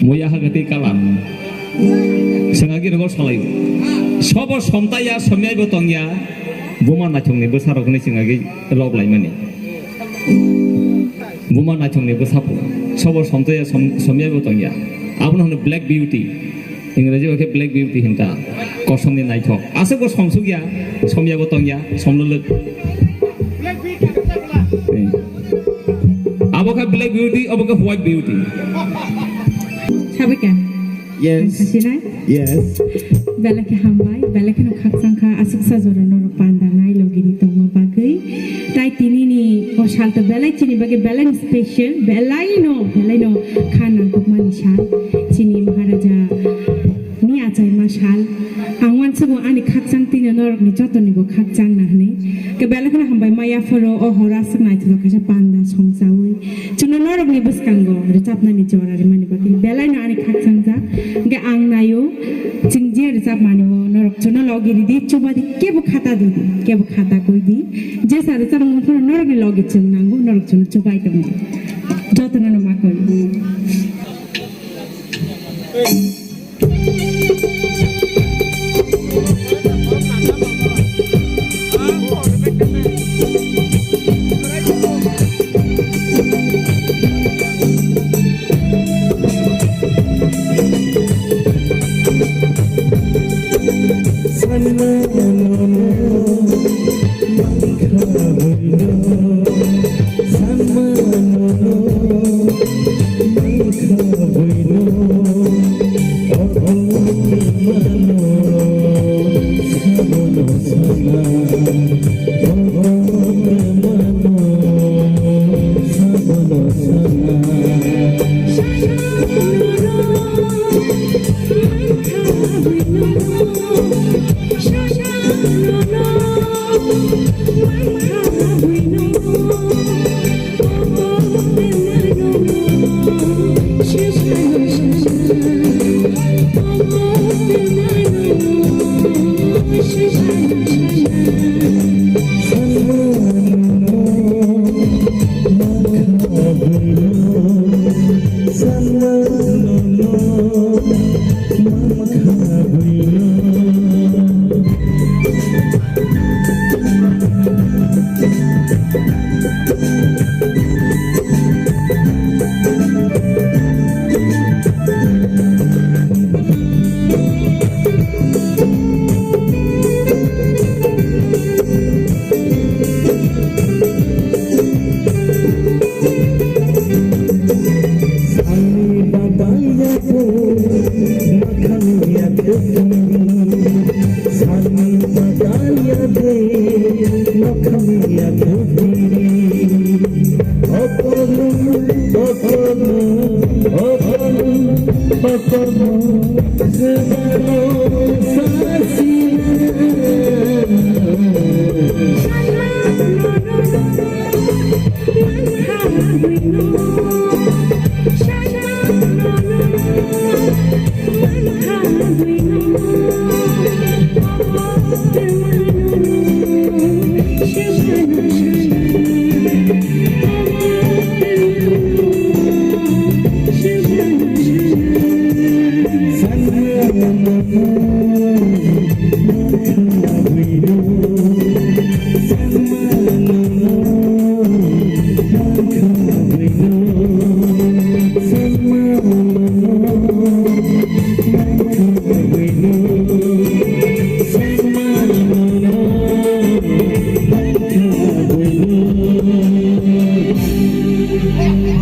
Moya hagati kalam. Sengagi regol salayu. Sobo somtaya somyai botongya. Buma nachongni besarokni sengagi log laimani. Buma nachongni besapu. Sobo somtaya somyai botongya. Abun hono black beauty. Ingreji oke black beauty hinta. Kosomni naithok. Ase ko somsugya somyai botongya somluluk. Aboka black beauty, aboka white beauty. Sabika. Yes. Hasinai. Yes. Belake hambai, belake no khaksangka asuksa jorono pandanai logini tongma bagai. Tai tini ni osalto belai chini bagai belai special, belai no khana kokmani shal. Chini maharaja ni achai mashal. Angwan sugo ani khaksang tini norok ni joto ni bo khaksang na hani. Ke belake na hambai maya foro o horasak na itu kasha panda songsawi. Chuno norok ni buskango recap na ni jora mani bagai belai no ani khaksang ja. Ke ang nayo Cingje recap mani ho norok chuno logi di coba di kebo khata koi di jesa recap ngomong norok ni logi chung nangu norok chuno coba itu mo joto nano makoi Shine